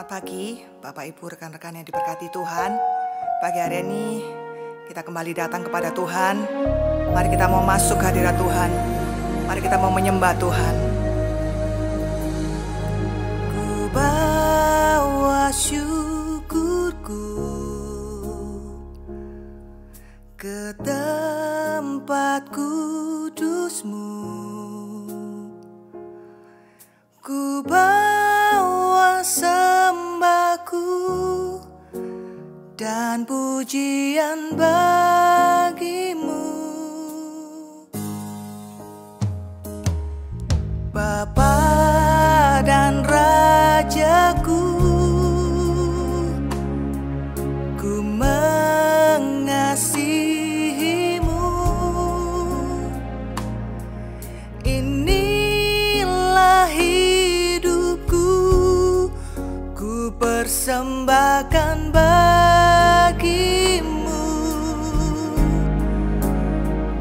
Selamat pagi Bapak Ibu rekan-rekan yang diberkati Tuhan. Pagi hari ini kita kembali datang kepada Tuhan. Mari kita mau masuk hadirat Tuhan. Mari kita mau menyembah Tuhan. Ku bawa syukurku ke tempat kudus-Mu. Ku bawa sembahku dan pujian bagi-Mu, Bapa dan Rajaku. Ku mengasihi-Mu. Inilah hidupku, ku persembahkan bagi-Mu.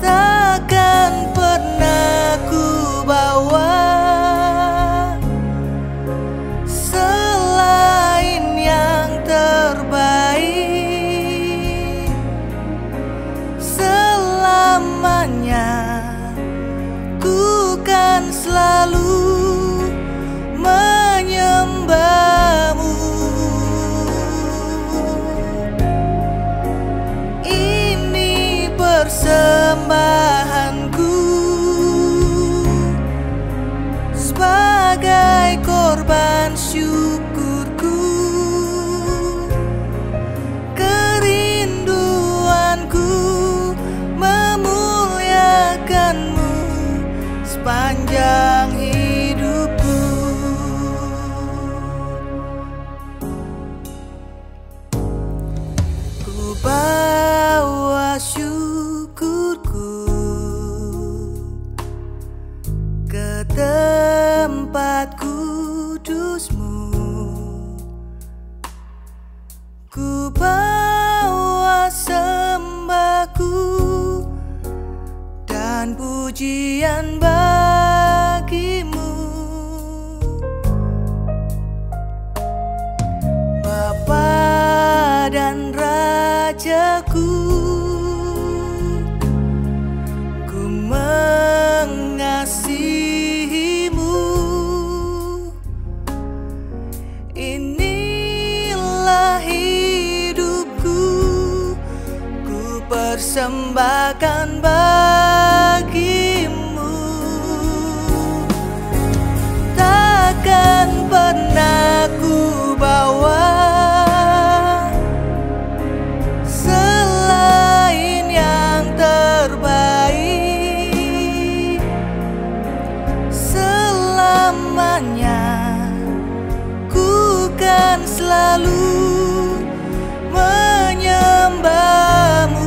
Takkan pernah ku bawa selain yang terbaik. Selamanya ku kan selalu menyembah-Mu. Ini persembahanku sebagai korban syukurku. Kerinduanku memuliakan-Mu sepanjang hidupku. Ku bawa syukurku ke tempat kudus-Mu. Ku bawa sembahku dan pujian bagi-Mu, Bapa dan Rajaku. Ku mengasihi-Mu. Inilah hidupku, ku persembahkan bagi-Mu. Takkan pernah ku bawa selain yang terbaik. Selamanya ku kan selalu menyembah-Mu.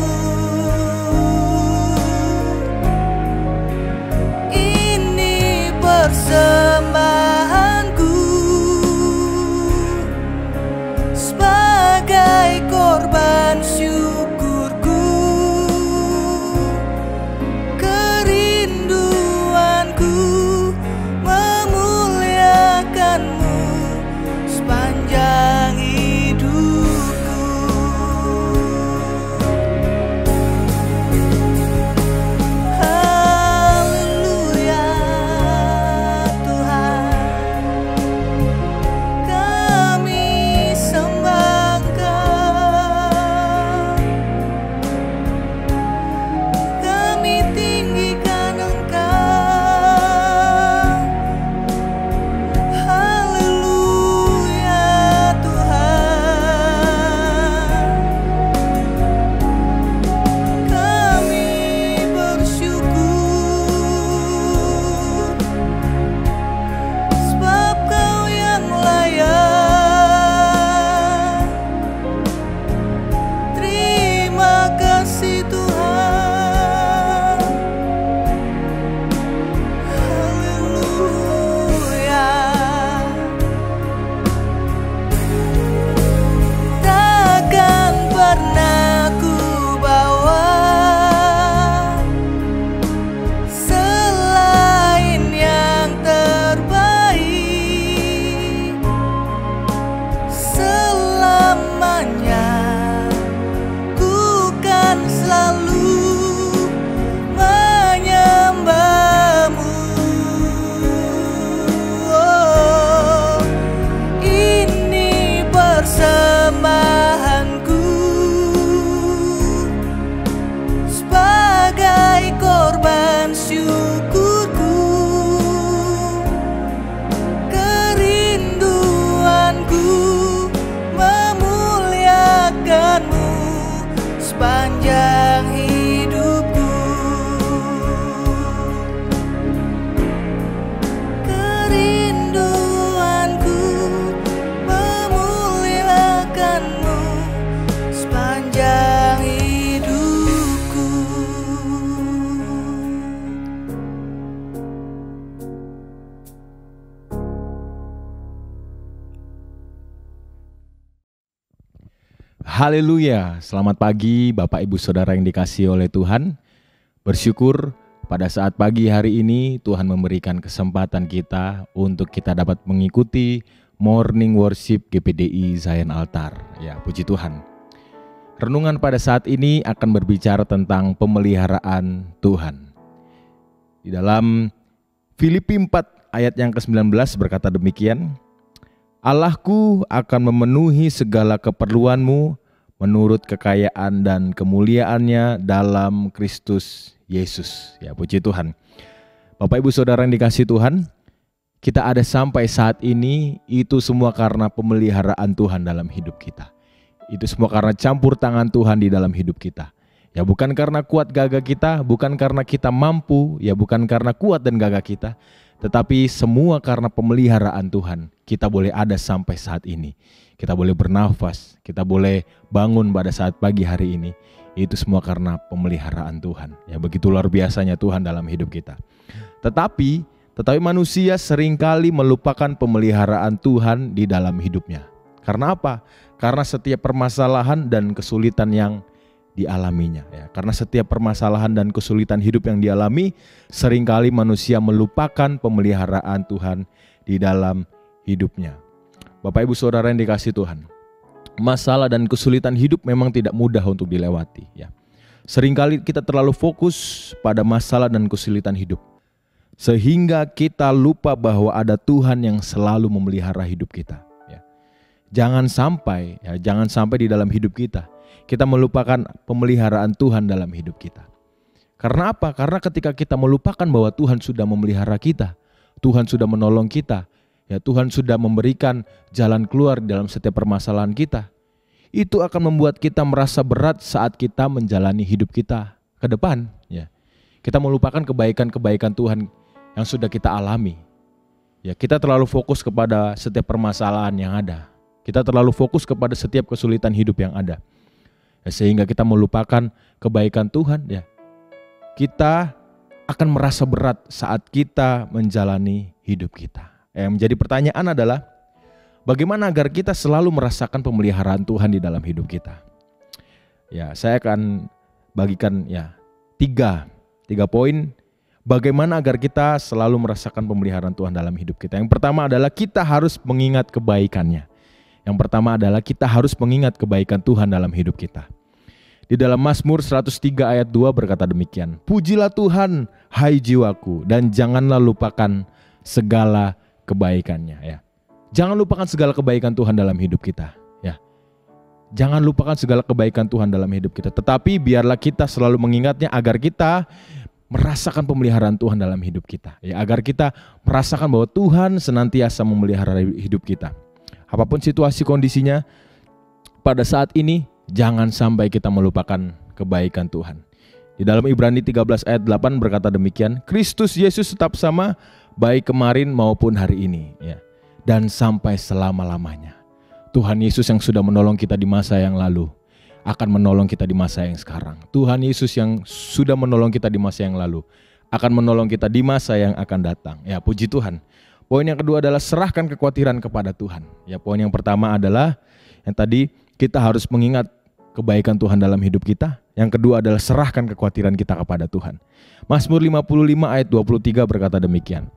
sepanjang hidupku. Kerinduanku memuliakanmu sepanjang hidupku. Haleluya, selamat pagi Bapak Ibu Saudara yang dikasihi oleh Tuhan. Bersyukur pada saat pagi hari ini Tuhan memberikan kesempatan kita untuk kita dapat mengikuti Morning Worship GPDI Zion Altar. Ya, puji Tuhan. Renungan pada saat ini akan berbicara tentang pemeliharaan Tuhan. Di dalam Filipi 4 ayat yang ke-19 berkata demikian, Allahku akan memenuhi segala keperluanmu menurut kekayaan dan kemuliaannya dalam Kristus Yesus. Ya, puji Tuhan. Bapak Ibu Saudara yang dikasihi Tuhan, kita ada sampai saat ini itu semua karena pemeliharaan Tuhan dalam hidup kita. Itu semua karena campur tangan Tuhan di dalam hidup kita. Ya, bukan karena kuat gagah kita, bukan karena kita mampu, ya bukan karena kuat dan gagah kita, tetapi semua karena pemeliharaan Tuhan. Kita boleh ada sampai saat ini. Kita boleh bernafas, kita boleh bangun pada saat pagi hari ini. Itu semua karena pemeliharaan Tuhan. Ya, begitu luar biasanya Tuhan dalam hidup kita. Tetapi manusia seringkali melupakan pemeliharaan Tuhan di dalam hidupnya. Karena apa? Karena setiap permasalahan dan kesulitan yang dialaminya. Ya, karena setiap permasalahan dan kesulitan hidup yang dialami, seringkali manusia melupakan pemeliharaan Tuhan di dalam hidupnya. Bapak Ibu Saudara yang dikasihi Tuhan, masalah dan kesulitan hidup memang tidak mudah untuk dilewati. Ya, seringkali kita terlalu fokus pada masalah dan kesulitan hidup, sehingga kita lupa bahwa ada Tuhan yang selalu memelihara hidup kita. Ya, jangan sampai di dalam hidup kita melupakan pemeliharaan Tuhan dalam hidup kita. Karena apa? Karena ketika kita melupakan bahwa Tuhan sudah memelihara kita, Tuhan sudah menolong kita, ya Tuhan sudah memberikan jalan keluar dalam setiap permasalahan kita, itu akan membuat kita merasa berat saat kita menjalani hidup kita ke depan. Ya, kita melupakan kebaikan-kebaikan Tuhan yang sudah kita alami. Ya, kita terlalu fokus kepada setiap permasalahan yang ada. Kita terlalu fokus kepada setiap kesulitan hidup yang ada. Ya, sehingga kita melupakan kebaikan Tuhan. Ya, kita akan merasa berat saat kita menjalani hidup kita. Yang menjadi pertanyaan adalah bagaimana agar kita selalu merasakan pemeliharaan Tuhan di dalam hidup kita. Ya, saya akan bagikan tiga poin bagaimana agar kita selalu merasakan pemeliharaan Tuhan dalam hidup kita. Yang pertama adalah kita harus mengingat kebaikannya. Yang pertama adalah kita harus mengingat kebaikan Tuhan dalam hidup kita. Di dalam Mazmur 103 ayat 2 berkata demikian, Pujilah Tuhan, hai jiwaku, dan janganlah lupakan segala kebaikannya. Ya, jangan lupakan segala kebaikan Tuhan dalam hidup kita. Ya, jangan lupakan segala kebaikan Tuhan dalam hidup kita. Tetapi biarlah kita selalu mengingatnya agar kita merasakan pemeliharaan Tuhan dalam hidup kita. Ya, agar kita merasakan bahwa Tuhan senantiasa memelihara hidup kita. Apapun situasi kondisinya pada saat ini, jangan sampai kita melupakan kebaikan Tuhan. Di dalam Ibrani 13 ayat 8 berkata demikian, Kristus Yesus tetap sama baik kemarin maupun hari ini, ya, dan sampai selama-lamanya. Tuhan Yesus yang sudah menolong kita di masa yang lalu akan menolong kita di masa yang sekarang. Tuhan Yesus yang sudah menolong kita di masa yang lalu akan menolong kita di masa yang akan datang. Ya, puji Tuhan. Poin yang kedua adalah serahkan kekhawatiran kepada Tuhan. Ya, poin yang pertama adalah yang tadi kita harus mengingat kebaikan Tuhan dalam hidup kita. Yang kedua adalah serahkan kekhawatiran kita kepada Tuhan. Mazmur 55 ayat 23 berkata demikian.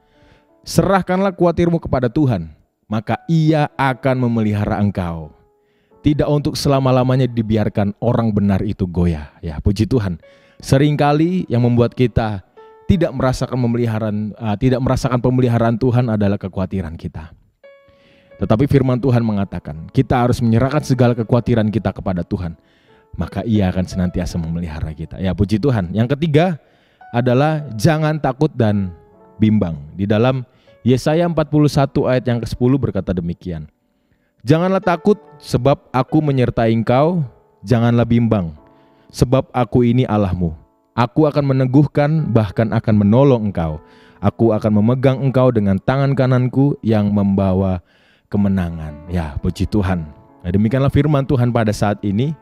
Serahkanlah khawatirmu kepada Tuhan, maka Ia akan memelihara engkau. Tidak untuk selama-lamanya dibiarkan orang benar itu goyah. Ya, puji Tuhan. Seringkali yang membuat kita tidak merasakan pemeliharaan Tuhan adalah kekhawatiran kita. Tetapi firman Tuhan mengatakan, kita harus menyerahkan segala kekhawatiran kita kepada Tuhan, maka Ia akan senantiasa memelihara kita. Ya, puji Tuhan. Yang ketiga adalah jangan takut dan bimbang. Di dalam Yesaya 41 ayat yang ke-10 berkata demikian. Janganlah takut sebab aku menyertai engkau, janganlah bimbang sebab aku ini Allahmu. Aku akan meneguhkan, bahkan akan menolong engkau. Aku akan memegang engkau dengan tangan kananku yang membawa kemenangan. Ya, puji Tuhan. Nah, demikianlah firman Tuhan pada saat ini,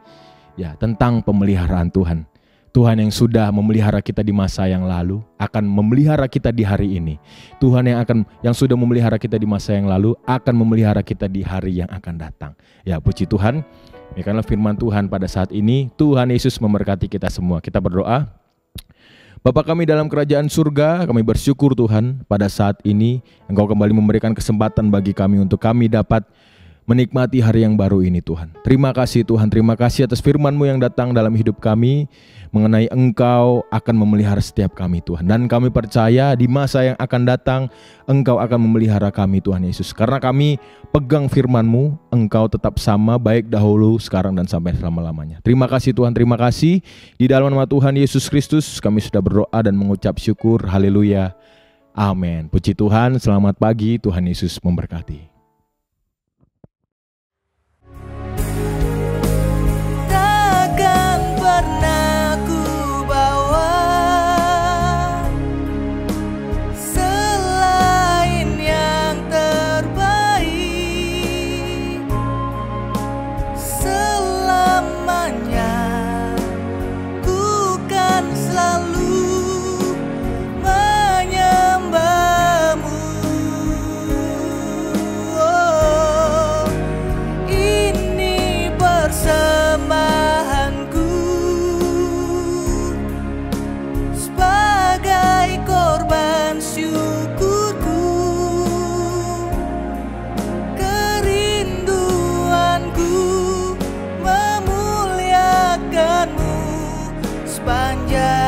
ya, tentang pemeliharaan Tuhan. Tuhan yang sudah memelihara kita di masa yang lalu akan memelihara kita di hari ini. Tuhan yang sudah memelihara kita di masa yang lalu akan memelihara kita di hari yang akan datang. Ya, puji Tuhan. Demikianlah firman Tuhan pada saat ini. Tuhan Yesus memberkati kita semua. Kita berdoa. Bapa kami dalam kerajaan surga, kami bersyukur Tuhan pada saat ini Engkau kembali memberikan kesempatan bagi kami untuk kami dapat menikmati hari yang baru ini Tuhan. Terima kasih Tuhan, terima kasih atas firman-Mu yang datang dalam hidup kami mengenai Engkau akan memelihara setiap kami Tuhan. Dan kami percaya di masa yang akan datang Engkau akan memelihara kami Tuhan Yesus. Karena kami pegang firman-Mu, Engkau tetap sama baik dahulu, sekarang dan sampai selama-lamanya. Terima kasih Tuhan, terima kasih. Di dalam nama Tuhan Yesus Kristus kami sudah berdoa dan mengucap syukur. Haleluya. Amin. Puji Tuhan, selamat pagi, Tuhan Yesus memberkati. Sepanjang